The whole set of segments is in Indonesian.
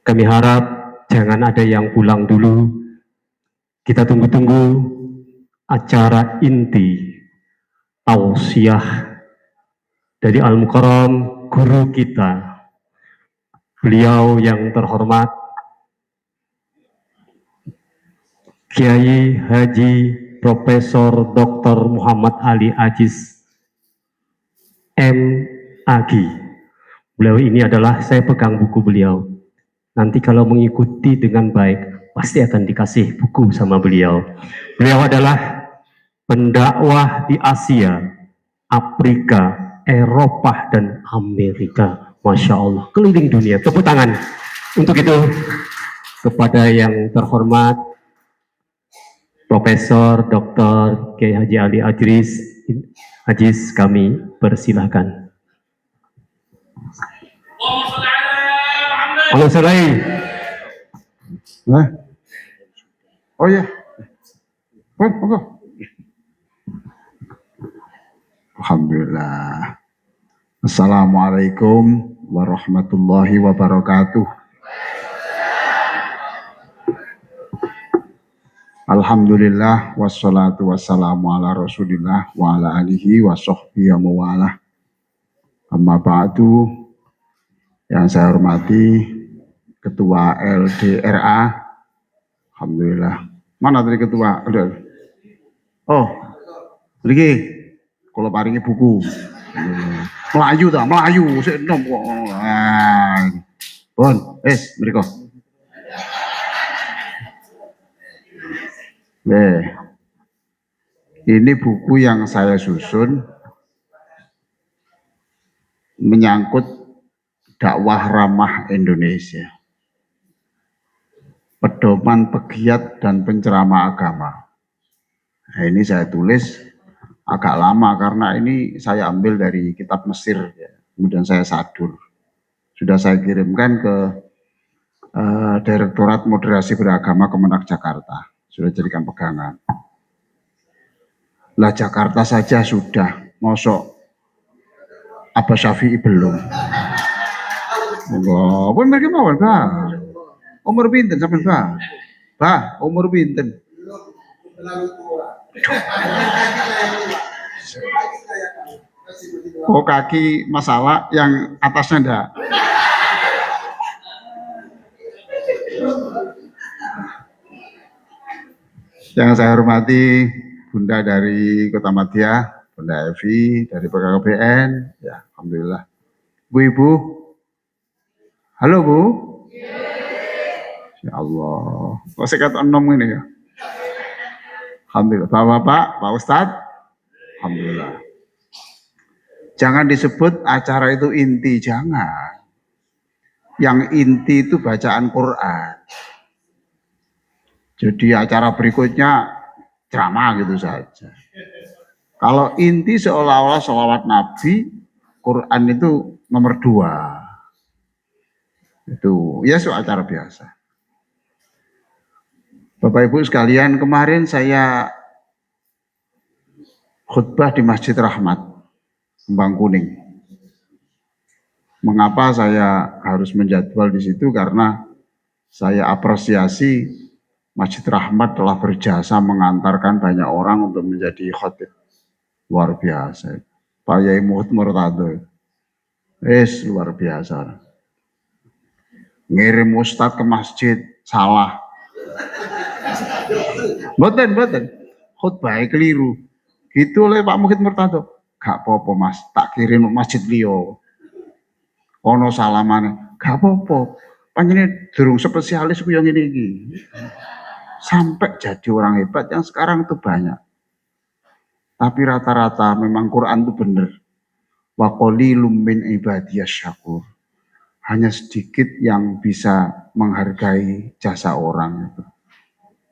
Kami harap jangan ada yang pulang dulu. Kita tunggu-tunggu acara inti tausiah dari Al-Mukarram guru kita, beliau yang terhormat Kiai Haji Profesor Dr. Muhammad Ali Aziz MAG. Beliau ini adalah, saya pegang buku beliau. Nanti kalau mengikuti dengan baik, pasti akan dikasih buku sama beliau. Beliau adalah pendakwah di Asia, Afrika, Eropa, dan Amerika. Masya Allah, keliling dunia. Tepuk tangan untuk itu kepada yang terhormat Profesor Dr. Kiai Haji Ali Aziz, kami persilahkan. Halo Salai. Oh ya. Monggo. Alhamdulillah. Assalamualaikum warahmatullahi wabarakatuh. Alhamdulillah wassalatu wassalamu ala Rasulillah wa ala alihi wa sahbihi wa mawalah. Amma ba'du, yang saya hormati Ketua LDRA. Alhamdulillah. Mana tadi Ketua? Oh, lagi kalau paringi buku. Melayu dah, Melayu. Senom kok. Bon, mereka. Ini buku yang saya susun menyangkut dakwah ramah Indonesia, pedoman pegiat dan penceramah agama. Nah, ini saya tulis agak lama karena ini saya ambil dari kitab Mesir, ya. Kemudian saya sadur. Sudah saya kirimkan ke Direktorat Moderasi Beragama Kemenak Jakarta. Sudah jadikan pegangan. Lah Jakarta saja sudah, mosok Abah Syafi'i belum. Enggak, pun mereka mau Bah. Umur pinten sampean Bah? Bah, umur pinten? Oh, kaki masalah, yang atasnya enggak. Yang saya hormati Bunda dari Kota Madya, Bunda Evi dari PKKBN, ya alhamdulillah. Bu-ibu, halo Bu. Ya Allah, kok saya kata enom ini ya. Alhamdulillah, Bapak-bapak, Pak Ustadz, alhamdulillah. Jangan disebut acara itu inti, jangan. Yang inti itu bacaan Quran. Jadi acara berikutnya ceramah gitu saja. Kalau inti seolah-olah sholawat Nabi, Quran itu nomor 2. Itu ya acara biasa. Bapak Ibu sekalian, kemarin saya khutbah di Masjid Rahmat, Kembang Kuning. Mengapa saya harus menjadwal di situ? Karena saya apresiasi Masjid Rahmat telah berjasa mengantarkan banyak orang untuk menjadi khotib. Luar biasa. Pak Yai Muhammad Murtado. Luar biasa. Ngirim ustadz ke masjid, salah. Mboten. Khutbahnya keliru. Gitu oleh Pak Muhammad Murtado. Gak apa-apa Mas, tak kirim masjid liyo. Ono salamane. Gak apa-apa. Panjenengan durung spesialis ku yang ini. Sampai jadi orang hebat yang sekarang itu banyak. Tapi rata-rata memang Quran itu benar. Wa qalilum min ibadiyas syakur. Hanya sedikit yang bisa menghargai jasa orang itu.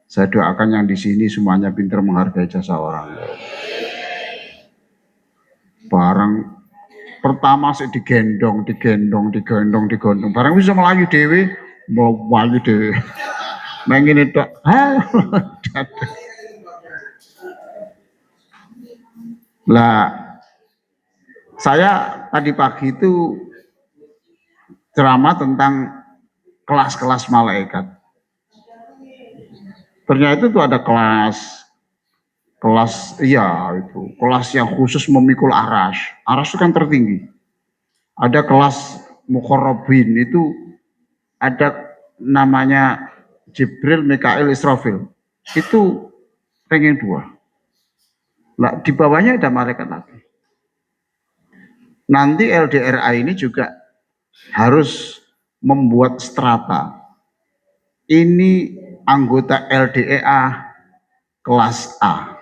Saya doakan yang di sini semuanya pintar menghargai jasa orang. Barang pertama sih digendong. Barang bisa melayu dewe, mau melayu dewe. Mengin itu, lah saya tadi pagi itu ceramah tentang kelas-kelas malaikat. Ternyata itu ada kelas itu kelas yang khusus memikul aras. Aras itu kan tertinggi. Ada kelas muqarrabin, itu ada namanya Jibril, Mikail, Israfil. Itu ranking 2. Nah, di bawahnya ada malaikat lagi. Nanti LDRA ini juga harus membuat strata. Ini anggota LDEA kelas A.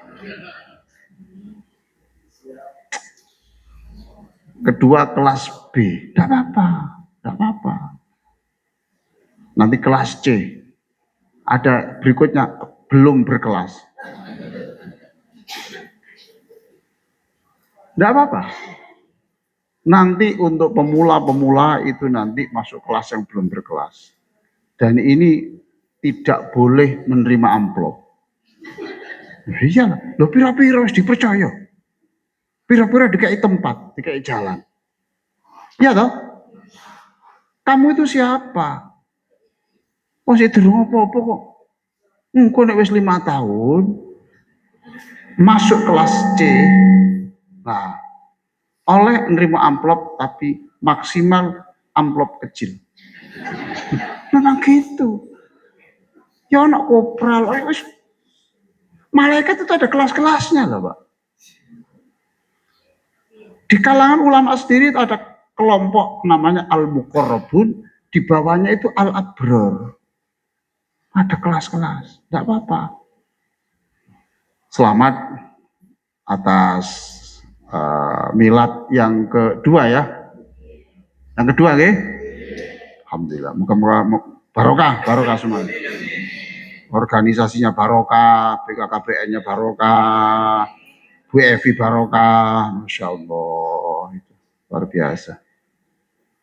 Kedua kelas B. Tidak apa-apa. Nanti kelas C. Ada berikutnya belum berkelas. Tidak apa-apa. Nanti untuk pemula-pemula itu nanti masuk kelas yang belum berkelas. Dan ini tidak boleh menerima amplop. Iya, lo pira-pira harus dipercaya. Pira-pira dikai tempat, dikai jalan. Iya toh? Kamu itu siapa? Oh, saya durung apa-apa kok. Engko nek wis 5 tahun masuk kelas C. Nah, oleh menerima amplop tapi maksimal amplop kecil. Memang gitu. Ya anak kopral, malaikat itu ada kelas-kelasnya loh, Pak. Di kalangan ulama sendiri itu ada kelompok namanya al-muqarrabun, di bawahnya itu al-abrar. Ada kelas-kelas, tidak apa-apa. Selamat atas milad yang kedua ya. Yang kedua, oke? Alhamdulillah. Muka-muka barokah semuanya. Organisasinya barokah, BKKBN-nya barokah, WFI barokah, Masya Allah, itu luar biasa.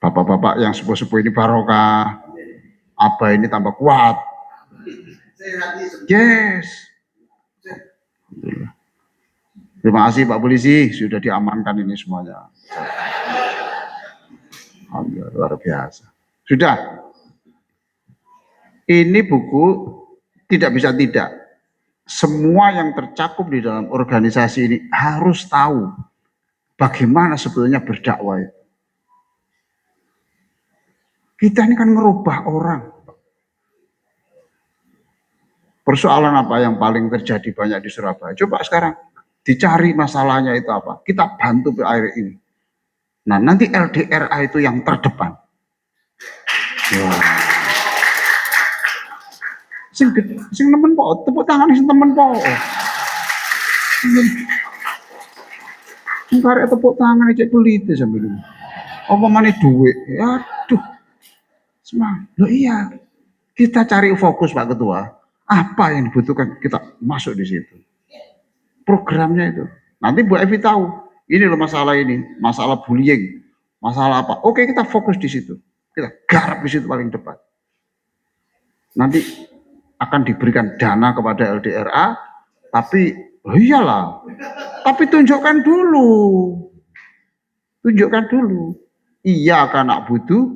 Bapak-bapak yang sepuh-sepuh ini barokah, Abah ini tambah kuat. Yes. Alhamdulillah. Terima kasih Pak Polisi, sudah diamankan ini semuanya. Alhamdulillah, luar biasa. Sudah. Ini buku tidak bisa tidak. Semua yang tercakup di dalam organisasi ini harus tahu bagaimana sebetulnya berdakwah. Kita ini kan merubah orang. Persoalan apa yang paling terjadi banyak di Surabaya? Coba sekarang dicari masalahnya itu apa. Kita bantu air ini. Nah, nanti LDRA itu yang terdepan. Wah. Sing temen po, tepuk tangan sing temen po. Sing karek tepuk tangan cek pelite sambil ini. Apa mana duit? Aduh. Semang. Loh iya. Kita cari fokus Pak Ketua. Apa yang dibutuhkan kita masuk di situ. Programnya itu. Nanti Bu Evi tahu. Ini loh masalah ini, masalah bullying, masalah apa. Oke, kita fokus di situ. Kita garap di situ paling depan. Nanti akan diberikan dana kepada LDRA, tapi iyalah. Tapi tunjukkan dulu. Tunjukkan dulu. Iya kan nak butuh.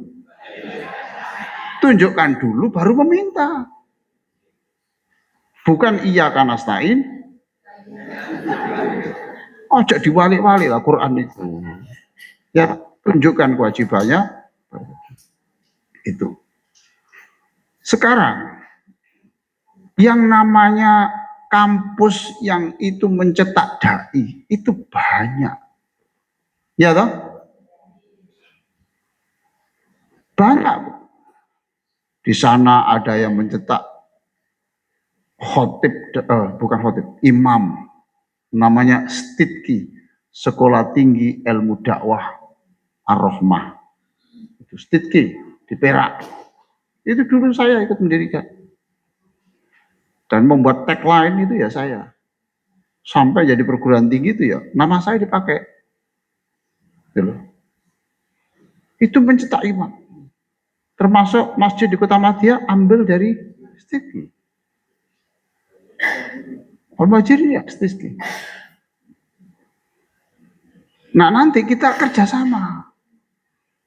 Tunjukkan dulu baru meminta. Bukan iya kan astain. Ojo diwalik-walik lah Quran itu. Ya, tunjukkan kewajibannya. Itu. Sekarang yang namanya kampus yang itu mencetak dai itu banyak. Ya toh? Banyak. Di sana ada yang mencetak bukan khotib, imam. Namanya Stidki, Sekolah Tinggi Ilmu Dakwah Ar-Rahmah. Itu Stidki di Perak. Itu dulu saya ikut mendirikan. Dan membuat tagline itu ya saya. Sampai jadi perguruan tinggi itu ya, nama saya dipakai. Gitu. Itu mencetak imam. Termasuk masjid di Kota Madya ambil dari Stidki. Al-Majir ya Stidki. Nah nanti kita kerjasama.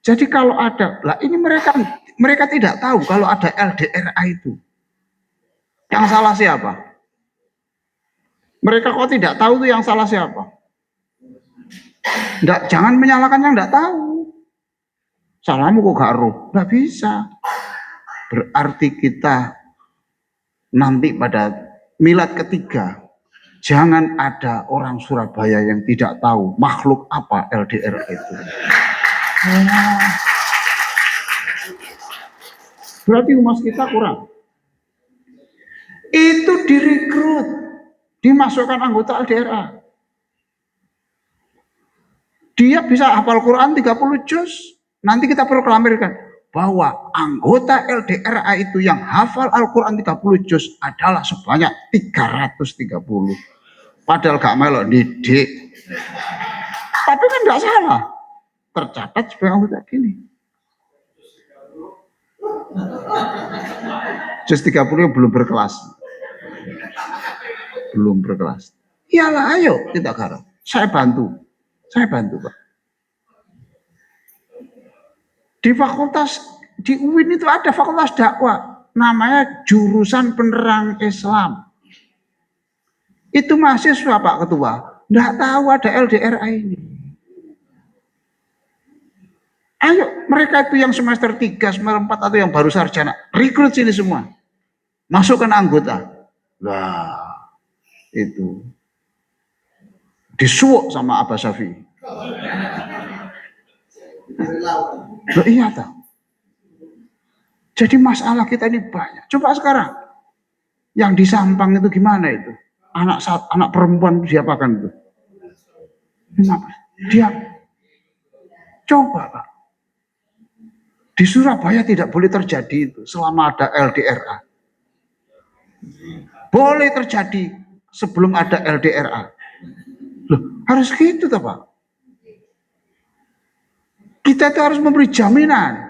Jadi kalau ada, lah ini mereka tidak tahu kalau ada LDRA itu. Yang salah siapa? Mereka kok tidak tahu itu yang salah siapa? Nggak, jangan menyalahkan yang nggak tahu. Salahmu kok gak roh? Nggak bisa. Berarti kita nanti pada milad ketiga, jangan ada orang Surabaya yang tidak tahu makhluk apa LDR itu. Berarti umat kita kurang. Itu direkrut, dimasukkan anggota LDRA. Dia bisa hafal Quran 30 juz. Nanti kita proklamirkan bahwa anggota LDRA itu yang hafal Al-Quran 30 juz adalah sebanyak 330. Padahal gak melok didik. Tapi kan gak salah. Tercatat sebagai anggota gini. Juz 30 belum berkelas. Belum berkelas. Iyalah, ayo kita garap. Saya bantu, Pak. Di fakultas, di UIN itu ada fakultas dakwah, namanya jurusan penerang Islam. Itu mahasiswa Pak Ketua, nggak tahu ada LDRA ini. Ayo, mereka itu yang semester 3, semester 4 atau yang baru sarjana, rekrut sini semua. Masukkan anggota. Lah, itu disuuk sama Abah Syafi'i. Loh, iya toh. Jadi masalah kita ini banyak. Coba sekarang yang di Sampang itu gimana itu? Anak perempuan diapakan itu? Dia coba Pak. Di Surabaya tidak boleh terjadi itu selama ada LDRA. Boleh terjadi sebelum ada LDRA. Loh, harus gitu toh Pak. Kita itu harus memberi jaminan.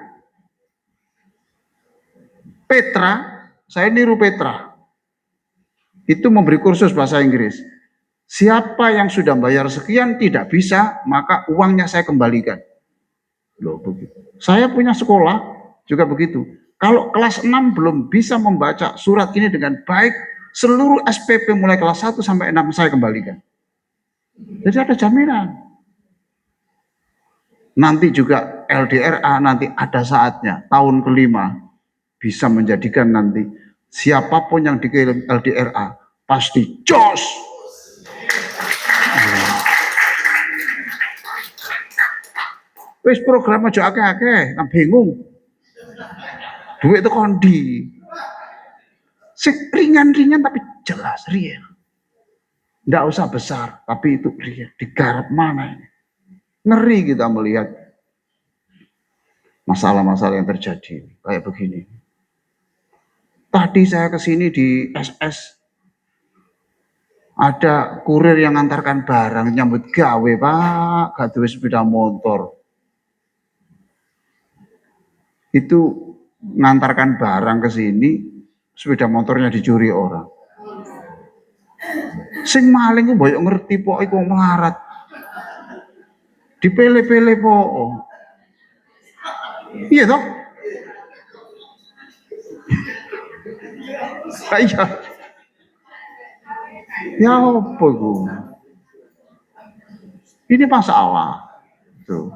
Petra, saya niru Petra. Itu memberi kursus bahasa Inggris. Siapa yang sudah bayar sekian tidak bisa, maka uangnya saya kembalikan. Loh, begitu. Saya punya sekolah juga begitu. Kalau kelas 6 belum bisa membaca surat ini dengan baik, seluruh SPP mulai kelas 1 sampai 6 saya kembalikan. Jadi ada jaminan. Nanti juga LDRA nanti ada saatnya tahun kelima bisa menjadikan nanti siapapun yang dikirim LDRA pasti jos. Wis program aja akeh-akeh, bingung. Duit itu kondi. Ringan-ringan tapi jelas real. Nggak usah besar, tapi itu real. Digarap mana ini? Ngeri kita melihat masalah-masalah yang terjadi kayak begini. Tadi saya kesini di SS, ada kurir yang ngantarkan barang nyambut gawe Pak, gak duwe sepeda motor. Itu ngantarkan barang ke sini, sepeda motornya dicuri orang. Sing maling ku boyok ngerti pok iku melarat. Dipele-pele pok. Iya toh? Iya. Ya apa itu? Ini masalah. Tuh.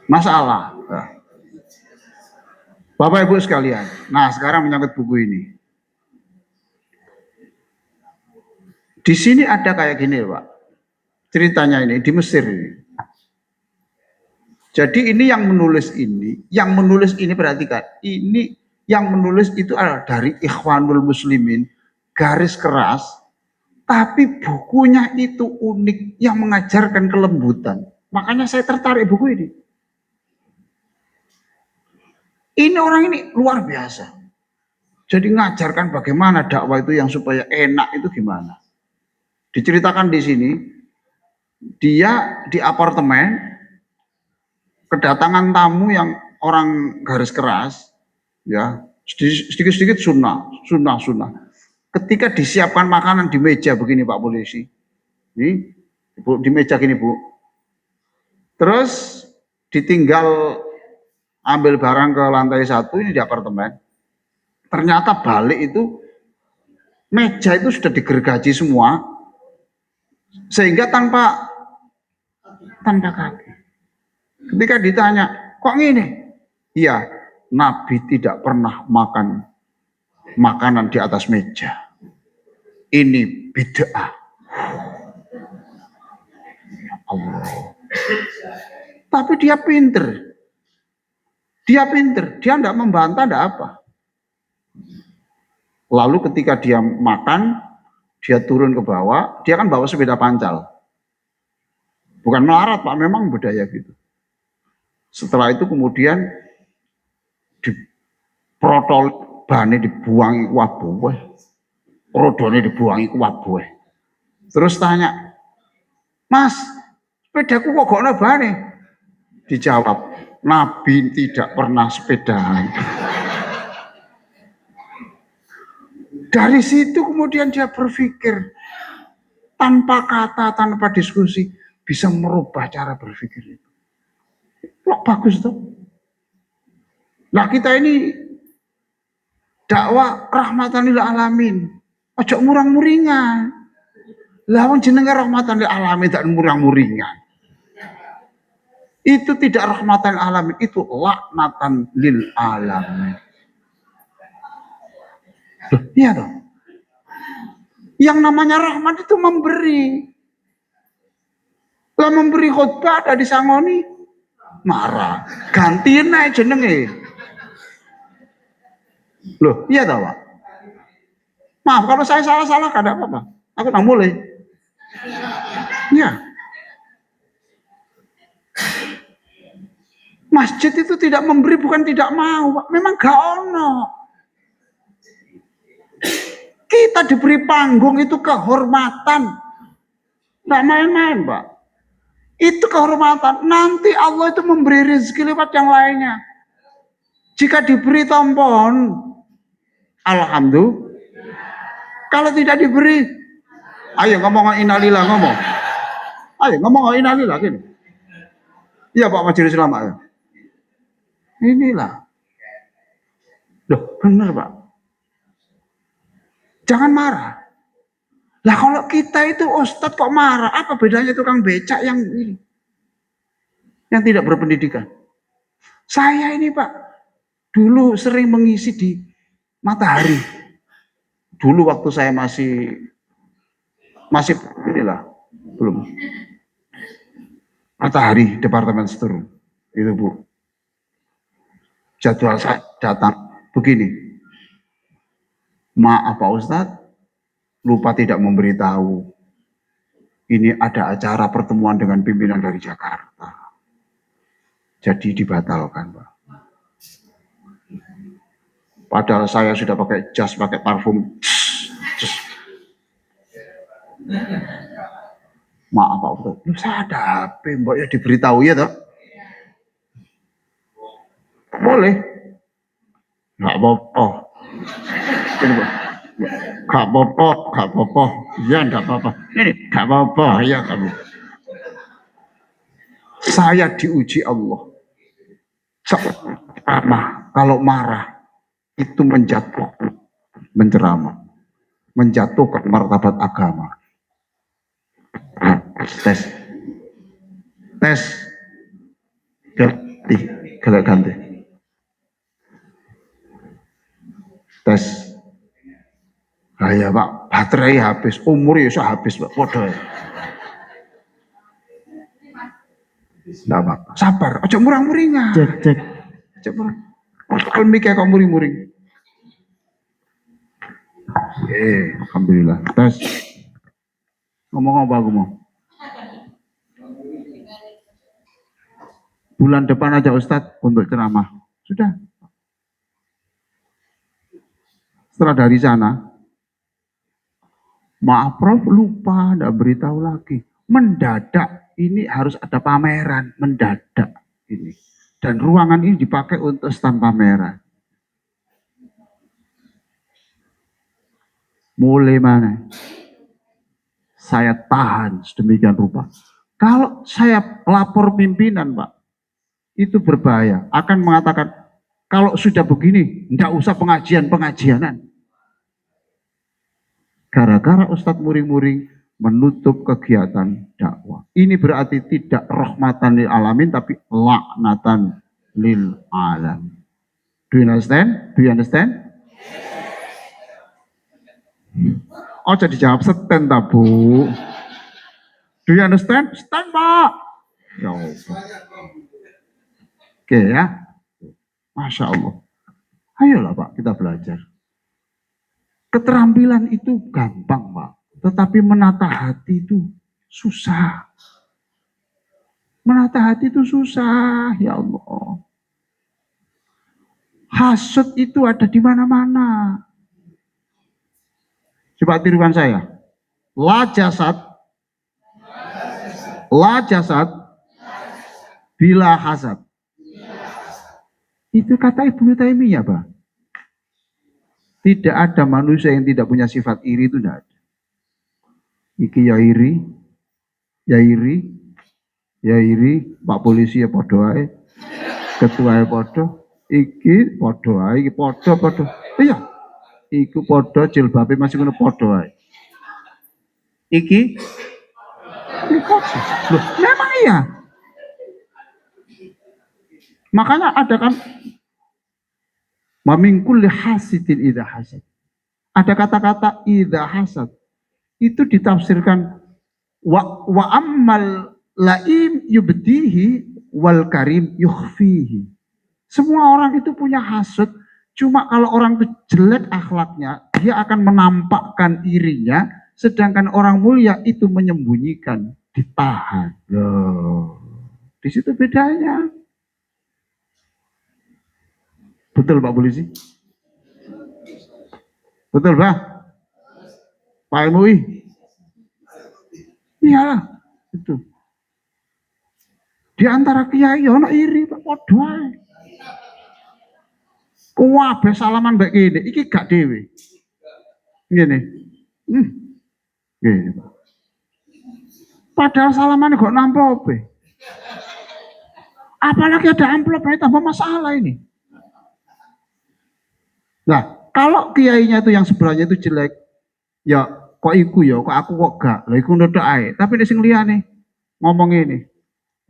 Masalah. Bapak Ibu sekalian. Nah, sekarang menyangkut buku ini. Di sini ada kayak gini, Pak. Ceritanya ini di Mesir ini. Jadi ini yang menulis ini perhatikan, ini yang menulis itu adalah dari Ikhwanul Muslimin, garis keras, tapi bukunya itu unik, yang mengajarkan kelembutan. Makanya saya tertarik buku ini. Ini orang ini luar biasa. Jadi mengajarkan bagaimana dakwah itu yang supaya enak itu gimana. Diceritakan di sini, dia di apartemen, kedatangan tamu yang orang garis keras, ya sedikit-sedikit sunnah. Ketika disiapkan makanan di meja begini Pak Polisi, ini di meja gini Bu. Terus ditinggal ambil barang ke lantai 1 ini di apartemen. Ternyata balik itu meja itu sudah digergaji semua sehingga tanpa kaki. Ketika ditanya, kok gini? Iya, Nabi tidak pernah makan makanan di atas meja. Ini bid'ah. Allah. Tapi dia pinter. Dia tidak membantah, tidak apa. Lalu ketika dia makan, dia turun ke bawah, dia kan bawa sepeda pancal. Bukan melarat Pak, memang budaya gitu. Setelah itu kemudian diprotol bane dibuangi ku wabuh. Rodone dibuangi ku wabuh. Terus tanya, "Mas, sepedaku kok gak ono bane?" Dijawab, "Nabi tidak pernah sepedaan." Dari situ kemudian dia berpikir tanpa kata, tanpa diskusi bisa merubah cara berpikir itu. Loh, bagus tuh. Nah kita ini dakwah rahmatan lil alamin. Ojo murang-muringan. Lah wong jenenge rahmatan lil alamin tak murang-muringan. Itu tidak rahmatan lil alamin, itu laknatan lil alamin. Iya toh. Yang namanya rahmat itu memberi. Lah memberi khutbah ada disangoni marah. Gantiin naik jenenge. Loh, iya toh, Pak? Maaf kalau saya salah-salah gak ada apa-apa. Aku tak boleh. Ya. Masjid itu tidak memberi bukan tidak mau, Pak. Memang gak ono. Kita diberi panggung itu kehormatan. Nggak main-main, Pak. Itu kehormatan. Nanti Allah itu memberi rezeki lewat yang lainnya. Jika diberi tompon, alhamdulillah. Kalau tidak diberi, ayo ngomong innalillah ngomong. Ayo ngomong innalillah gini. Iya Pak Majelis Ulama ya. Inilah. Loh, benar Pak. Jangan marah. Lah kalau kita itu ustadz kok marah, apa bedanya tukang becak yang ini? Yang tidak berpendidikan. Saya ini Pak, dulu sering mengisi di Matahari. Dulu waktu saya masih inilah, belum. Matahari, Departemen Seterung. Itu Bu. Jadwal saya datang begini. Maaf Pak Ustadz, lupa tidak memberitahu. Ini ada acara pertemuan dengan pimpinan dari Jakarta. Jadi dibatalkan, Pak. Padahal saya sudah pakai jas, pakai parfum. Maaf Pak Ustadz, lu saya ada HP, Mbak ya diberitahu ya toh? Boleh. Nggak apa-apa. Gak apa-apa. Ya enggak apa-apa. Ini gak apa-apa ya kamu. Saya diuji Allah. Kalau marah itu menceramah, menjatuhkan martabat agama. Tes. Ganti. Tes. Ya Pak, baterai habis, umur ya sudah habis Pak, podo. Nggak apa-apa, sabar, ojo murang-muringan. Cek. Cek murang. Kalau mikir kok muring-muring. Alhamdulillah. Tes. Ngomong apa aku mau? Bulan depan aja Ustadz untuk ceramah. Sudah. Setelah dari sana, maaf Prof, lupa, enggak beritahu lagi. Mendadak, ini harus ada pameran, mendadak ini. Dan ruangan ini dipakai untuk stand pameran. Mulai mana? Saya tahan sedemikian rupa. Kalau saya lapor pimpinan Pak, itu berbahaya. Akan mengatakan, kalau sudah begini, tidak usah pengajianan. Gara-gara Ustadz muring-muring menutup kegiatan dakwah. Ini berarti tidak rahmatan lil alamin, tapi laknatan lil alam. Do you understand? Do you understand? Oh, jadi jawab stand tak, Bu? Do you understand? Stand, Pak. Ya Allah. Oke ya. Masya Allah. Ayolah Pak, kita belajar. Keterampilan itu gampang Pak. Tetapi menata hati itu susah. Menata hati itu susah, ya Allah. Hasud itu ada di mana-mana. Coba tirukan saya. La jasad bila hasad. Itu kata Ibnu Taimiyah, Pak. Tidak ada manusia yang tidak punya sifat iri, itu tidak ada. Iki ya iri, Pak polisi ya podo ae, ketua ya podo, iki podo ae, iki podo. Iya, iku podo jilbabe masih ngono podo ae. Iki podo. Loh, memang iya. Makanya ada kan mamingkul hasidin idza hasad. Ada kata-kata idza hasad. Itu ditafsirkan wa ammal laim yubdihi wal karim yukhfihi. Semua orang itu punya hasud, cuma kalau orang itu jelek akhlaknya, dia akan menampakkan irinya, sedangkan orang mulia itu menyembunyikan, ditahan. Loh, di situ bedanya. Betul Pak Polisi? Betul Pak? Pak MUI? Iyalah, itu. Di antara kiai ono iri Pak padha ae. Kuwabe salaman mbek kene, iki gak dhewe. Ngene. Ngene Pak. Padahal salaman kok namplope. Apalagi ada amplop, ini tambah masalah ini. Nah, kalau kiainya itu yang sebelahnya itu jelek, ya kok iku ya, kok aku kok gak. Lah iku ndok ae. Tapi nek sing liyane ngomong ini,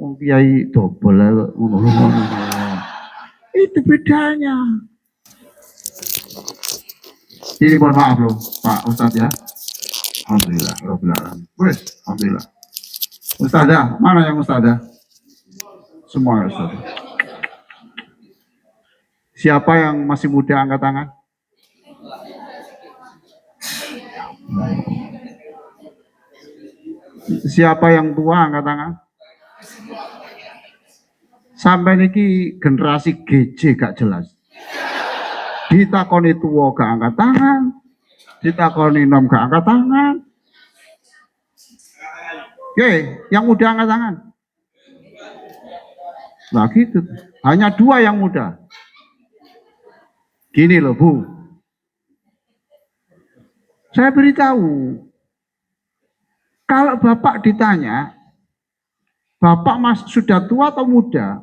wong kiai dobel ngono. Itu bedanya. Ini mohon maaf loh, Pak Ustadz ya. Alhamdulillah, Rabbil Alamin. Wes, alhamdulillah. Ustadzah, mana yang Ustadzah? Semua Ustadzah. Siapa yang masih muda angkat tangan? Siapa yang tua angkat tangan? Sampai niki generasi GJ gak jelas. Ditakoni tua gak angkat tangan, ditakoni nom gak angkat tangan. Oke, yang muda angkat tangan. Nah gitu, hanya 2 yang muda. Gini loh Bu, saya beritahu, kalau Bapak ditanya, Bapak sudah tua atau muda,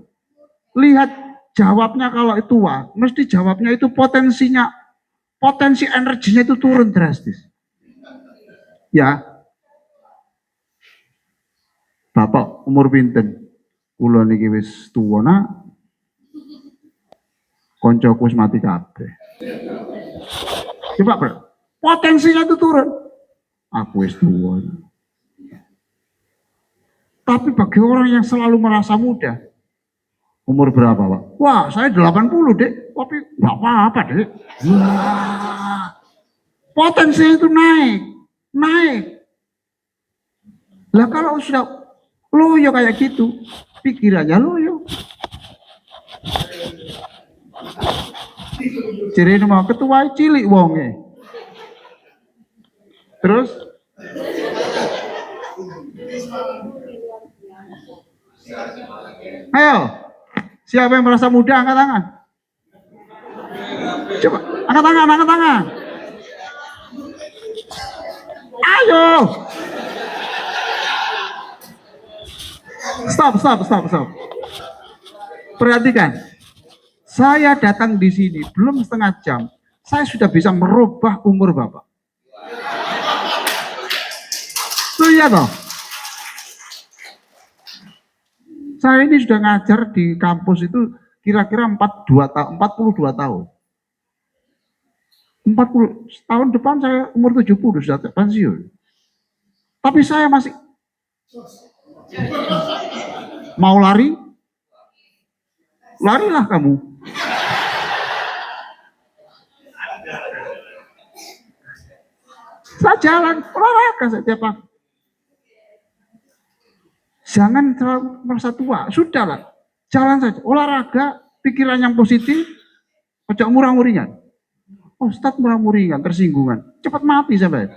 lihat jawabnya. Kalau tua, mesti jawabnya itu potensi energinya itu turun drastis. Ya, Bapak umur pinten? Kula niki wis tuwa nak. Koncoku wis mati kabeh. Coba potensinya itu turun. Aku wis tua. Tapi bagi orang yang selalu merasa muda, umur berapa Pak? Wah, saya 80 dek, tapi nggak apa-apa dek. Wah, potensinya itu naik. Lah kalau sudah loyo kayak gitu, pikirannya loyo. Ciri mau ketua cilik wonge. Terus ayo, siapa yang merasa muda angkat tangan? Coba, angkat tangan. Ayo. Stop. Perhatikan, saya datang di sini belum setengah jam, saya sudah bisa merubah umur Bapak. Itu iya toh? Saya ini sudah ngajar di kampus itu kira-kira 42 tahun. 40 tahun depan saya umur 70 sudah pensiun. Tapi saya masih mau lari, larilah kamu. Saya jalan olahraga setiap pagi. Jangan terlalu merasa tua, sudahlah. Jalan saja, olahraga, pikiran yang positif, ojo murah-muringan. Oh, Ustaz murah-muringan, tersinggungan. Cepat mati sampai.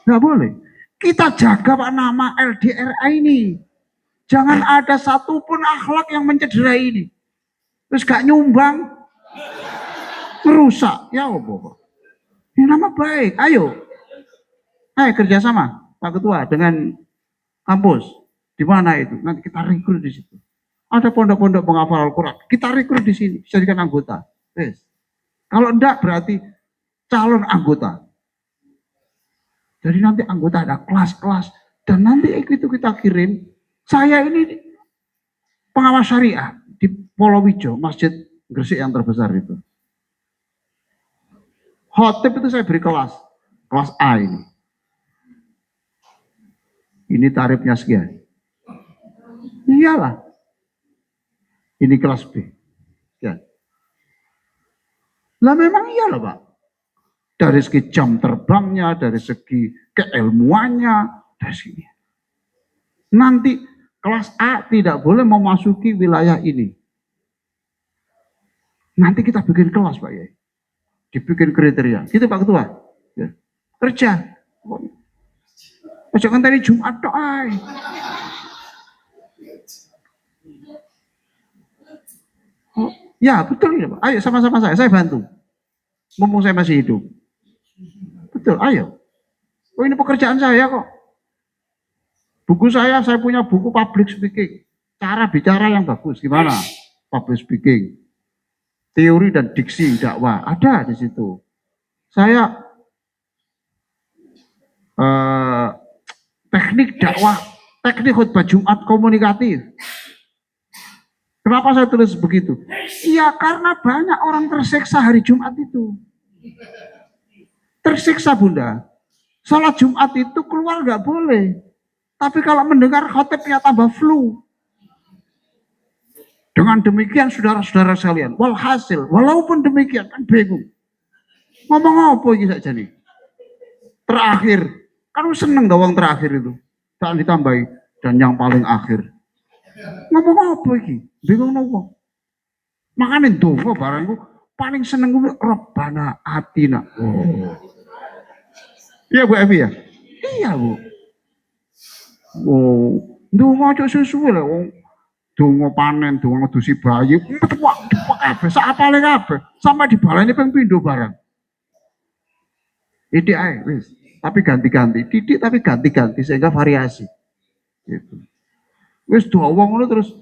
Nggak boleh. Kita jaga Pak nama LDRA ini. Jangan ada satupun akhlak yang mencederai ini. Terus gak nyumbang, merusak. Ya Allah. Ini nama baik. Ayo kerjasama Pak Ketua dengan kampus. Di mana itu? Nanti kita rekrut di situ. Ada pondok-pondok penghafal Al-Quran. Kita rekrut di sini, jadikan anggota. Yes. Kalau enggak berarti calon anggota. Jadi nanti anggota ada kelas-kelas dan nanti itu kita kirim. Saya ini pengawas syariah di Polowijo, Masjid Gresik yang terbesar itu. Khotib itu saya beri kelas A ini. Ini tarifnya sekian. Iyalah. Ini kelas B. Ya. Lah memang iyalah Pak. Dari segi jam terbangnya, dari segi keilmuannya, dari sini. Nanti kelas A tidak boleh memasuki wilayah ini. Nanti kita bikin kelas Pak Yai. Dibikin kriteria. Gitu Pak Ketua. Ya. Kerja. Jangan tadi Jumat doa. Oh, ya betul ya Pak. Ayo sama-sama saya bantu. Mumpung saya masih hidup. Betul, ayo. Oh ini pekerjaan saya kok. Buku saya punya buku public speaking. Cara bicara yang bagus, gimana? Public speaking. Teori dan diksi dakwah, ada di situ. Saya teknik dakwah, teknik khutbah Jumat komunikatif. Kenapa saya tulis begitu? Iya karena banyak orang tersiksa hari Jumat itu. Tersiksa Bunda. Salat Jumat itu keluar nggak boleh. Tapi kalau mendengar khotibnya tambah flu. Dengan demikian saudara-saudara sekalian, walhasil, walaupun demikian kan bingung. Ngomong apa ini saja nih? Terakhir, kan seneng dawang terakhir itu. Tak ditambahi, dan yang paling akhir. Ngomong apa ini? Bingung nopo. Makanya dongo barangku paling seneng gue Rabbana Atina. Oh. Iya Bu Evi ya? Iya Bu. Oh, dongo aja sesuai lah. Dongo panen, dongo dusi bayi, wah, kabeh, sakapale kabeh, sampai dibaleni ping pindho barang. Didik ae wis, tapi ganti-ganti, didik tapi ganti-ganti sehingga variasi. Gitu. Wis doa wong ngono terus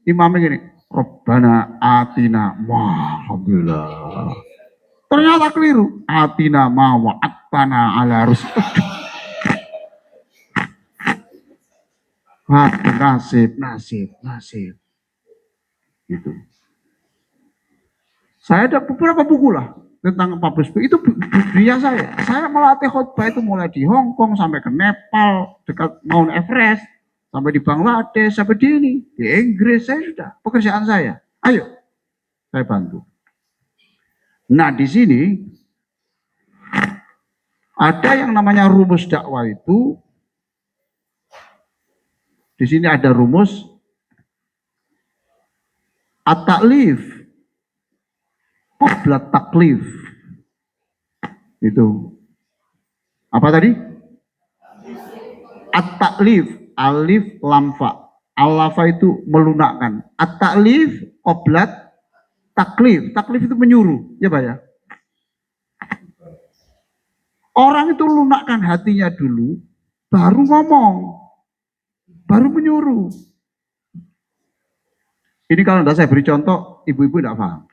imame ngene, Rabbana atina, wah, alhamdulillah. Ternyata keliru, atina ma wa'atana ala rusul. Nasib. Gitu. Saya ada beberapa buku lah tentang public speaking. Itu dunia saya. Saya melatih khotbah itu mulai di Hong Kong sampai ke Nepal, dekat Mount Everest, sampai di Bangladesh, sampai di ini, di Inggris. Saya sudah pekerjaan saya. Ayo, saya bantu. Nah di sini ada yang namanya rumus dakwah itu. Di sini ada rumus at-taklif, qabla taklif. Itu apa tadi? At-taklif, alif lam fa. Al-lafa itu melunakkan. At-taklif qabla taklif. Taklif itu menyuruh, ya Pak ya. Orang itu lunakkan hatinya dulu, baru ngomong. Baru menyuruh. Ini kalau tidak saya beri contoh, ibu-ibu tidak paham.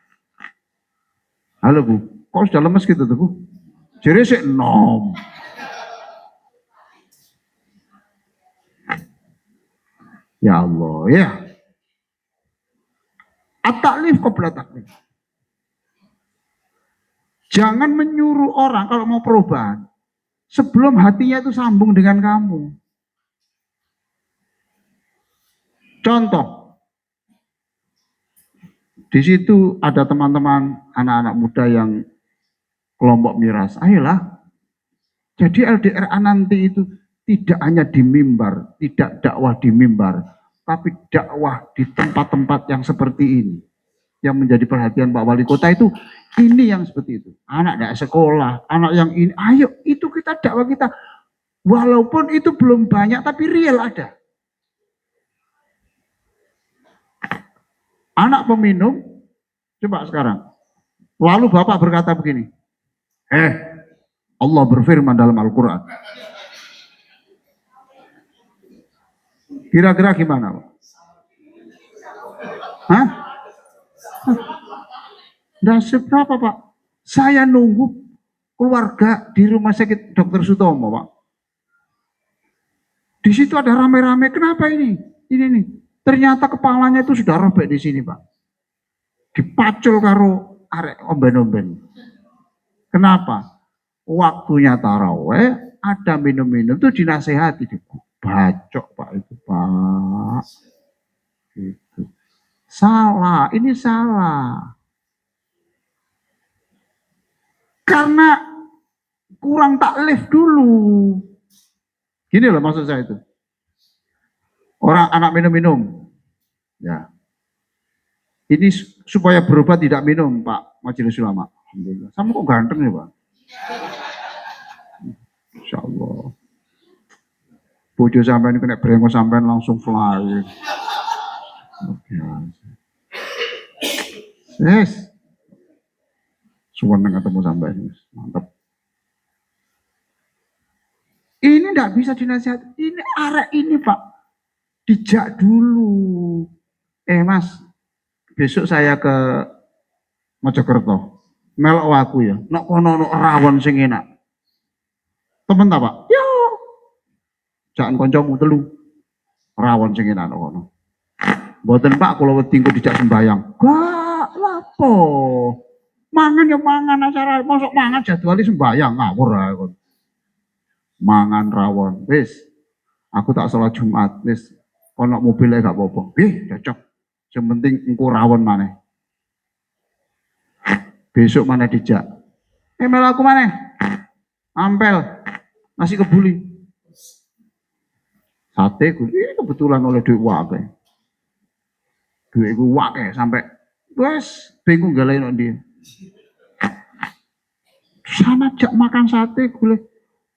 Halo Bu, kok sudah lemes gitu tuh Bu? Jadi sih nom. Ya Allah, ya. At-taklif qabla taklif. Jangan menyuruh orang kalau mau perubahan sebelum hatinya itu sambung dengan kamu. Contoh, di situ ada teman-teman anak-anak muda yang kelompok miras. Ayolah, jadi LDRA nanti itu tidak hanya di mimbar, tidak dakwah di mimbar, tapi dakwah di tempat-tempat yang seperti ini. Yang menjadi perhatian Pak Wali Kota itu, ini yang seperti itu. Anak tidak sekolah, anak yang ini, ayo itu kita dakwah kita. Walaupun itu belum banyak, tapi real ada. Anak peminum, coba sekarang. Lalu Bapak berkata begini, Allah berfirman dalam Al-Quran. Kira-kira gimana Pak? Hah? Nggak seberapa Pak. Saya nunggu keluarga di rumah sakit Dr. Sutomo Pak. Di situ ada rame-rame. Kenapa ini? Ini nih. Ternyata kepalanya itu sudah robek di sini Pak. Dipacul karo arek omben-omben. Kenapa? Waktunya taraweh, ada minum-minum itu dinasehati. Bacok Pak itu Pak. Gitu. Salah, ini salah. Karena kurang taklif dulu. Gini loh maksud saya itu. Orang anak minum-minum. Ya. Ini supaya berubah tidak minum Pak Majelis Ulama. Alhamdulillah. Sama kok ganteng ya Pak. Insya Allah. Bojo sampean kena brengos sampean langsung fly. Yes. Suwon ketemu sampai mantap. Ini tidak bisa dinasihati. Ini arek ini Pak. Dijak dulu. Mas, besok saya ke Mojokerto. Melok aku ya. Nak kono rawon sing enak. Temen tak Pak? Yo. Jangan koncomu telu. Rawon sing enak kono. Mboten Pak, kalau wedi engko dijak sembayang. Gak, lapo. Mangan ya mangan acara, masuk mangan jadwali sembayang ngawur ae kon. Mangan rawon, wis. Aku tak sholat Jumat, wis. Ono mobilnya gak apa-apa. Cocok. Yang penting engko rawon maneh. Besok mana dijak. Mel aku maneh. Ampel. Nasi kebuli. Sate kebetulan oleh duit wae. Duit ku wae sampai wes bingung galain dia. Sana jak makan sate gule.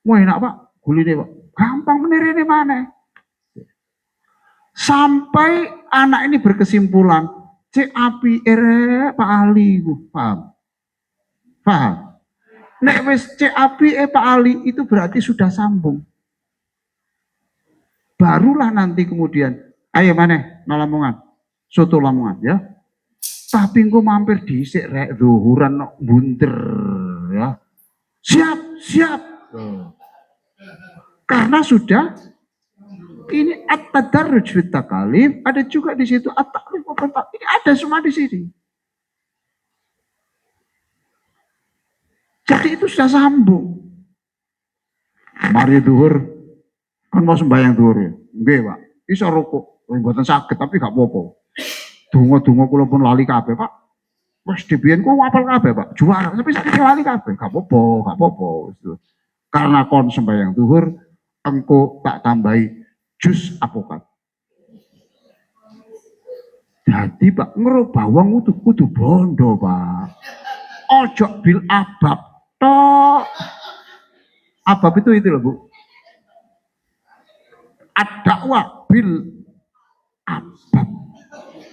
Wah enak Pak, gule Pak. Gampang menirine mana? Sampai anak ini berkesimpulan, cek api Pak Ali ku, paham? Paham? Nek wis cek api Pak Ali itu berarti sudah sambung. Barulah nanti kemudian, ayo mana Lamongan, soto Lamongan ya. Tapi engko mampir dhisik rek zuhuran bunter ya. Siap. Karena sudah ini at-tadarruj fit takalif, ada juga di situ at-taklif. Ini ada semua di sini. Jadi itu sudah sambung. Mari zuhur kan mau sembahyang zuhur ya. Nggih, Pak. Iso rukuk, mboten saged tapi gak apa-apa. Donga-donga kula pun lali kabeh, Pak. Wes dibiyen ku apal kabeh, Pak. Juara, tapi saiki lali kabeh. Gak apa-apa. Karena kon sembahyang zuhur, engko tak tambahi jus apokat. Jadi Pak, ngerubah wong kudu bondo, Pak. Ojo bil abab tok. Abab itu loh, Bu. Ad-dakwah bil abab.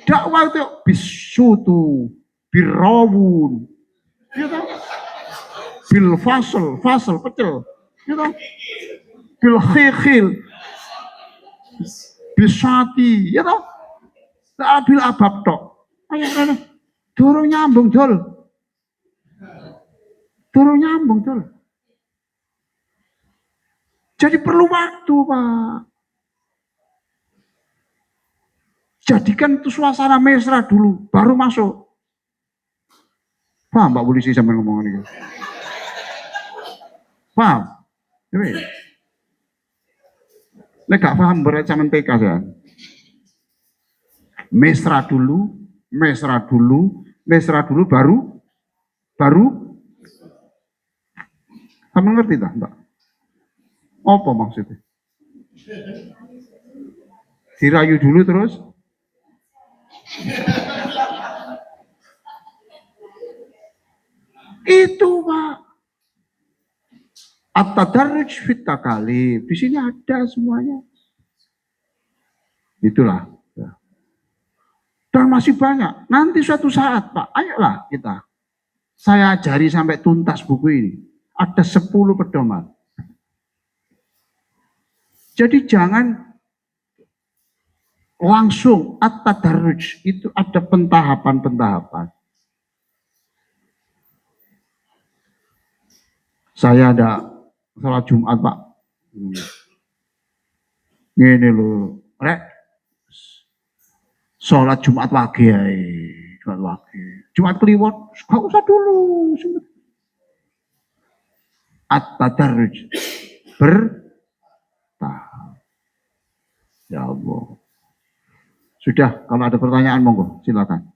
Dakwah itu bisutu, birawun, gitu. Bil fasl pecel, gitu. Bil khikhil, bisati, gitu. Tak bil abab tok. Ayo rene. Durung nyambung dol. Durung nyambung dol. Jadi perlu waktu, Pak. Jadikan itu suasana mesra dulu, baru masuk. Paham Pak Polisi sampai ngomong ini? Paham? Nek gak paham berat sama TK ya. Mesra dulu, baru kamu ngerti tak, Mbak? Apa maksudnya? Dirayu dulu terus? Itu Pak. At-tadarruj fit takalif. Di sini ada semuanya. Itulah. Dan masih banyak. Nanti suatu saat Pak, ayolah kita. Saya ajari sampai tuntas buku ini. Ada 10 pedoman. Jadi jangan langsung at-tadarruj. Itu ada pentahapan-pentahapan. Saya ada salat Jumat Pak. Ini loh, rek. Salat Jumat wage ae. Jumat wage. Jumat Kliwon, gak usah dulu. At-tadarruj. Bertahap. Ya Allah. Sudah, kalau ada pertanyaan monggo, silakan.